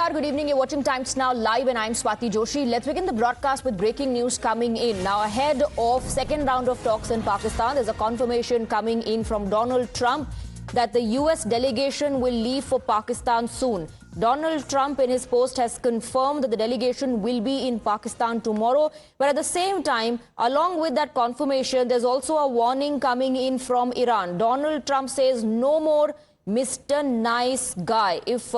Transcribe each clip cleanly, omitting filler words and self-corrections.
Namaskar, good evening. You're watching Times Now Live and I'm Swati Joshi. Let's begin the broadcast with breaking news coming in. Now, ahead of second round of talks in Pakistan, there's a confirmation coming in from Donald Trump that the US delegation will leave for Pakistan soon. Donald Trump in his post has confirmed that the delegation will be in Pakistan tomorrow. But at the same time, along with that confirmation, there's also a warning coming in from Iran. Donald Trump says no more Mr. Nice Guy. If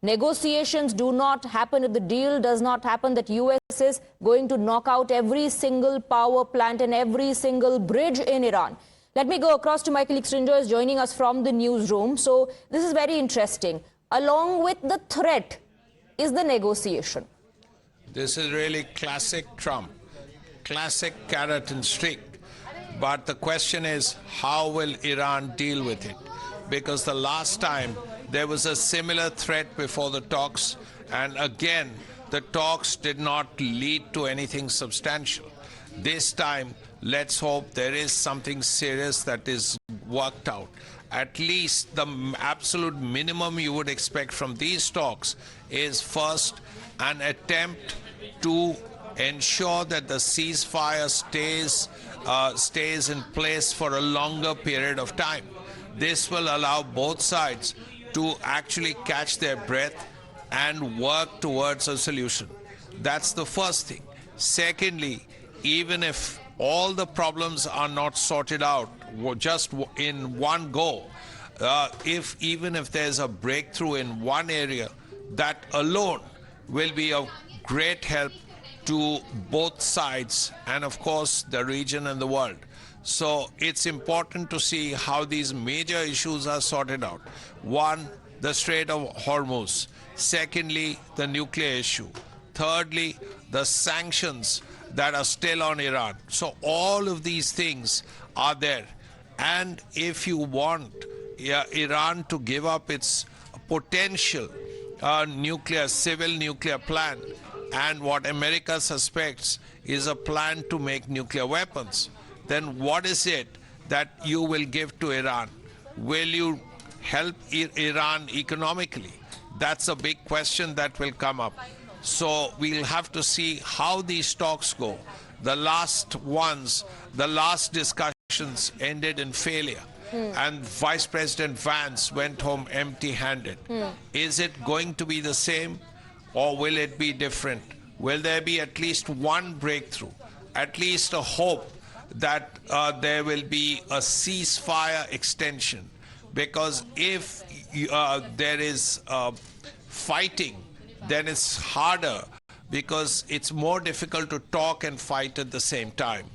negotiations do not happen, if the deal does not happen, that US is going to knock out every single power plant and every single bridge in Iran. Let me go across to my colleague Srinjoy is joining us from the newsroom. So this is very interesting. Along with the threat is the negotiation. This is really classic Trump, classic carrot and stick. But the question is, how will Iran deal with it? Because the last time there was a similar threat before the talks, and again, the talks did not lead to anything substantial. This time, let's hope there is something serious that is worked out. At least the absolute minimum you would expect from these talks is first an attempt to ensure that the ceasefire stays in place for a longer period of time. This will allow both sides to actually catch their breath and work towards a solution. That's the first thing. Secondly, even if all the problems are not sorted out just in one go, even if there's a breakthrough in one area, that alone will be of great help to both sides and, of course, the region and the world. So it's important to see how these major issues are sorted out. One, the Strait of Hormuz. Secondly, the nuclear issue. Thirdly, the sanctions that are still on Iran. So all of these things are there. And if you want Iran to give up its potential civil nuclear plan, and what America suspects is a plan to make nuclear weapons, then what is it that you will give to Iran? Will you help Iran economically? That's a big question that will come up. So we'll have to see how these talks go. The last discussions ended in failure. And Vice President Vance went home empty-handed. Is it going to be the same, or will it be different? Will there be at least one breakthrough, at least a hope that there will be a ceasefire extension? Because if there is fighting, then it's harder, because it's more difficult to talk and fight at the same time.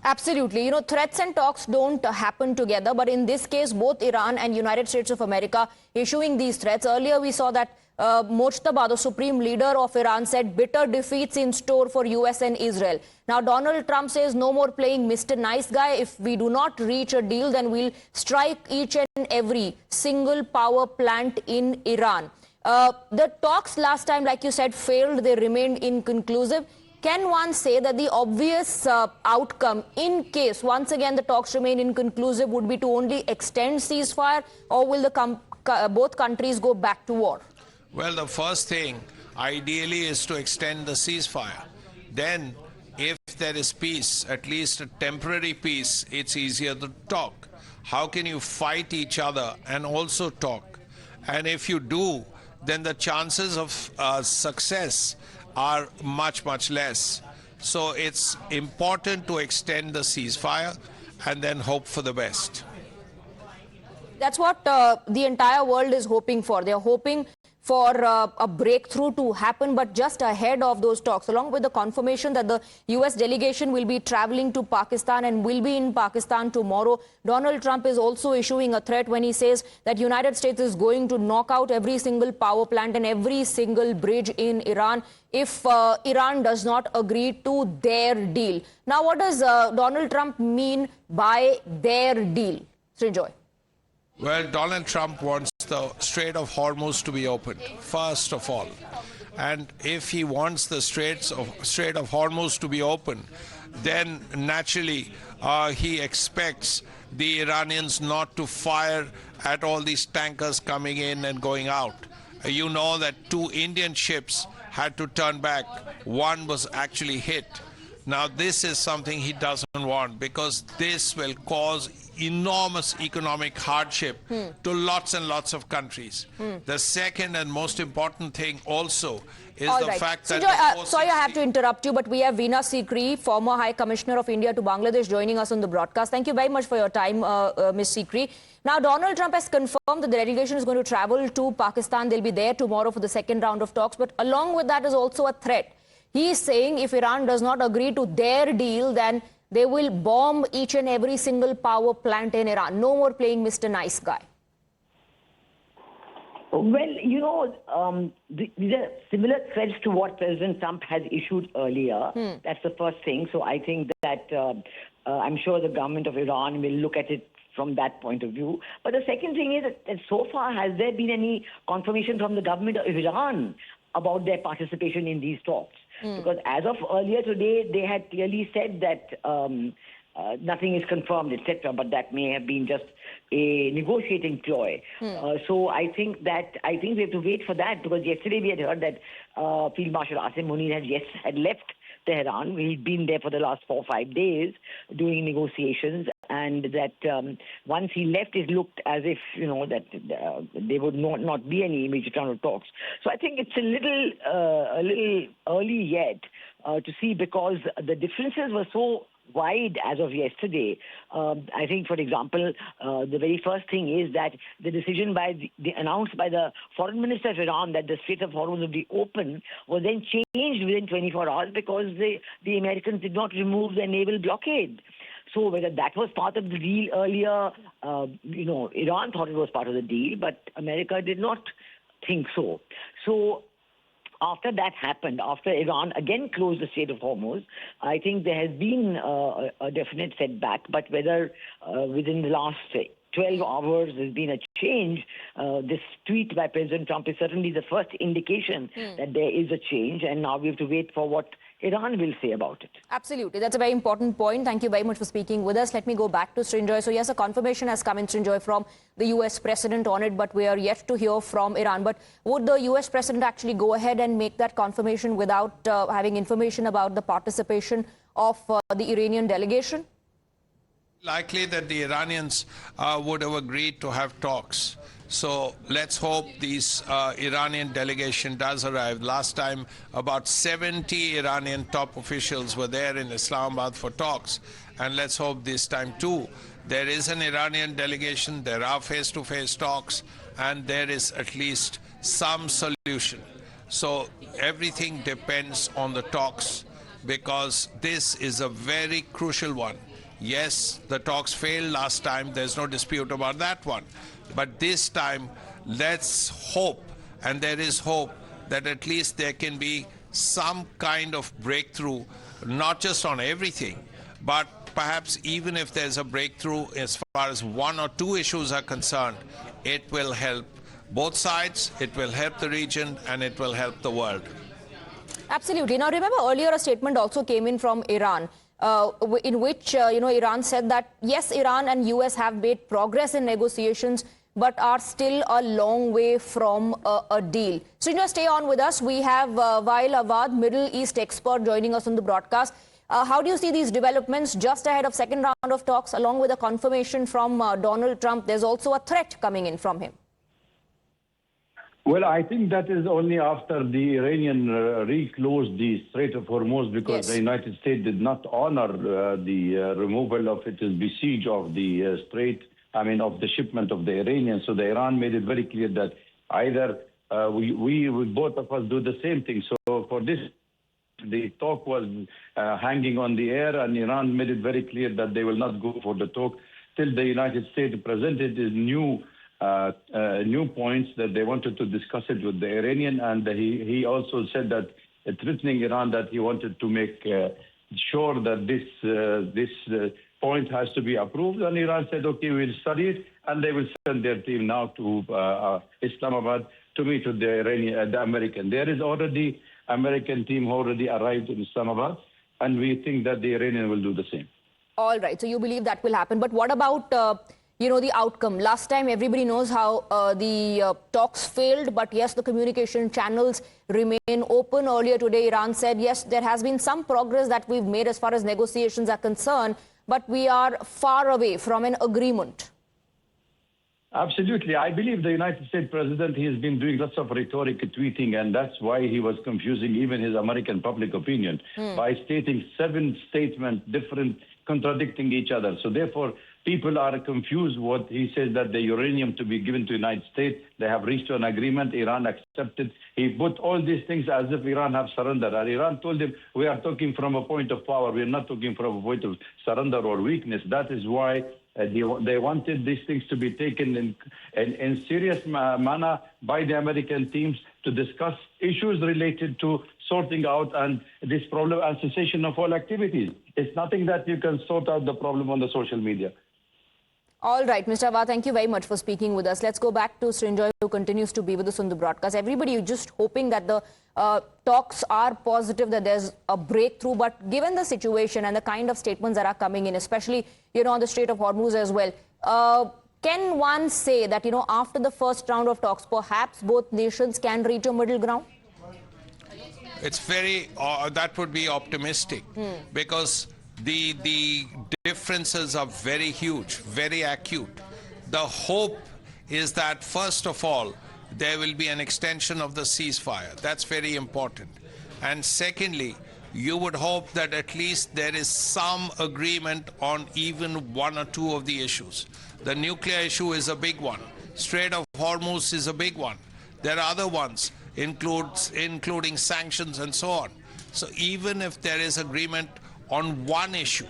Absolutely. You know, threats and talks don't happen together. But in this case, both Iran and United States of America issuing these threats. Earlier, we saw that Mojtaba, the supreme leader of Iran, said bitter defeats in store for US and Israel. Now, Donald Trump says no more playing Mr. Nice Guy. If we do not reach a deal, then we'll strike each and every single power plant in Iran. The talks last time, like you said, failed. They remained inconclusive. Can one say that the obvious outcome, in case once again the talks remain inconclusive, would be to only extend ceasefire, or will both countries go back to war? Well, the first thing, ideally, is to extend the ceasefire. Then, if there is peace, at least a temporary peace, it's easier to talk. How can you fight each other and also talk? And if you do, then the chances of success are much, much less. So it's important to extend the ceasefire and then hope for the best. That's what the entire world is hoping for. They're hoping for a breakthrough to happen, but just ahead of those talks, along with the confirmation that the US delegation will be traveling to Pakistan and will be in Pakistan tomorrow, Donald Trump is also issuing a threat when he says that United States is going to knock out every single power plant and every single bridge in Iran if Iran does not agree to their deal. Now, what does Donald Trump mean by their deal? Srinjoy. Well, Donald Trump wants the Strait of Hormuz to be opened, first of all. And if he wants the Strait of Hormuz to be open, then naturally he expects the Iranians not to fire at all these tankers coming in and going out. You know that 2 Indian ships had to turn back. One was actually hit. Now, this is something he doesn't want because this will cause enormous economic hardship to lots and lots of countries. The second and most important thing also is All the right. fact So, that... Joy, sorry I have to interrupt you, but we have Veena Sikri, former High Commissioner of India to Bangladesh, joining us on the broadcast. Thank you very much for your time, Ms. Sikri. Now, Donald Trump has confirmed that the delegation is going to travel to Pakistan. They'll be there tomorrow for the second round of talks. But along with that is also a threat. He is saying if Iran does not agree to their deal, then they will bomb each and every single power plant in Iran. No more playing Mr. Nice Guy. Well, you know, these are similar threats to what President Trump has issued earlier. That's the first thing. So I think that I'm sure the government of Iran will look at it from that point of view. But the second thing is that so far, has there been any confirmation from the government of Iran about their participation in these talks? Because as of earlier today, they had clearly said that nothing is confirmed, etc. But that may have been just a negotiating ploy. So I think we have to wait for that, because yesterday we had heard that Field Marshal Asim Munir had left Tehran. He'd been there for the last 4 or 5 days doing negotiations, and that once he left, it looked as if, you know, that there would not be any immediate round of talks. So I think it's a little early yet to see, because the differences were so wide as of yesterday. I think, for example, the very first thing is that the decision announced by the foreign minister of Iran that the Strait of Hormuz would be open was then changed within 24 hours because the Americans did not remove their naval blockade. So whether that was part of the deal earlier, you know, Iran thought it was part of the deal, but America did not think so. So after that happened, after Iran again closed the Strait of Hormuz, I think there has been a definite setback. But whether within the last 12 hours there's been a change, this tweet by President Trump is certainly the first indication that there is a change. And now we have to wait for what Iran will say about it. Absolutely. That's a very important point. Thank you very much for speaking with us. Let me go back to Srinjoy. So, yes, a confirmation has come in, Srinjoy, from the US president on it, but we are yet to hear from Iran. But would the US president actually go ahead and make that confirmation without having information about the participation of the Iranian delegation? Likely that the Iranians would have agreed to have talks. So let's hope this Iranian delegation does arrive. Last time, about 70 Iranian top officials were there in Islamabad for talks. And let's hope this time, too, there is an Iranian delegation, there are face-to-face talks, and there is at least some solution. So everything depends on the talks, because this is a very crucial one. Yes, the talks failed last time. There's no dispute about that one. But this time, let's hope, and there is hope, that at least there can be some kind of breakthrough, not just on everything, but perhaps even if there's a breakthrough as far as 1 or 2 issues are concerned, it will help both sides, it will help the region, and it will help the world. Absolutely. Now, remember earlier a statement also came in from Iran, in which, Iran said that, yes, Iran and US have made progress in negotiations, but are still a long way from a deal. So, stay on with us. We have Wael Awad, Middle East expert, joining us on the broadcast. How do you see these developments just ahead of second round of talks, along with a confirmation from Donald Trump? There's also a threat coming in from him. Well, I think that is only after the Iranian reclosed the Strait of Hormuz, because the United States did not honor the removal of its besiege of the strait, of the shipment of the Iranians. So the Iran made it very clear that either we both of us do the same thing. So for this, the talk was hanging on the air, and Iran made it very clear that they will not go for the talk till the United States presented new points that they wanted to discuss it with the Iranian. And he also said that, threatening Iran, that he wanted to make sure that this point has to be approved. And Iran said, okay, we'll study it. And they will send their team now to Islamabad to meet with the American. There is already American team already arrived in Islamabad, and we think that the Iranian will do the same. All right. So you believe that will happen. But what about the outcome. Last time, everybody knows how the talks failed, but yes, the communication channels remain open. Earlier today, Iran said, yes, there has been some progress that we've made as far as negotiations are concerned, but we are far away from an agreement. Absolutely. I believe the United States president, he has been doing lots of rhetoric tweeting, and that's why he was confusing even his American public opinion by stating 7 statements, different, contradicting each other. So therefore, people are confused what he says, that the uranium to be given to the United States, they have reached an agreement, Iran accepted. He put all these things as if Iran have surrendered. And Iran told him, we are talking from a point of power. We are not talking from a point of surrender or weakness. That is why they wanted these things to be taken in serious manner by the American teams to discuss issues related to sorting out and this problem and cessation of all activities. It's nothing that you can sort out the problem on the social media. All right, Mr. Awad, thank you very much for speaking with us. Let's go back to Srinjoy, who continues to be with us on the broadcast. Everybody is just hoping that the talks are positive, that there's a breakthrough. But given the situation and the kind of statements that are coming in, especially, on the Strait of Hormuz as well, can one say that, after the first round of talks, perhaps both nations can reach a middle ground? It's very, that would be optimistic because the differences are very huge, very acute. The hope is that, first of all, there will be an extension of the ceasefire. That's very important. And secondly, you would hope that at least there is some agreement on even 1 or 2 of the issues. The nuclear issue is a big one. Strait of Hormuz is a big one. There are other ones, including sanctions and so on. So even if there is agreement on one issue,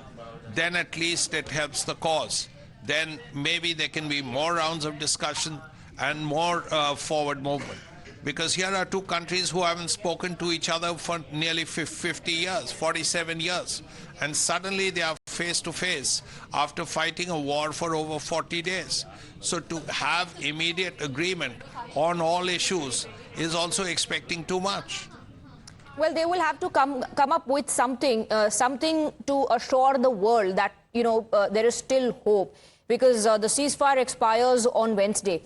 then at least it helps the cause. Then maybe there can be more rounds of discussion and more forward movement. Because here are 2 countries who haven't spoken to each other for nearly 50 years, 47 years. And suddenly they are face to face after fighting a war for over 40 days. So to have immediate agreement on all issues is also expecting too much. Well, they will have to come up with something to assure the world that, there is still hope, because the ceasefire expires on Wednesday.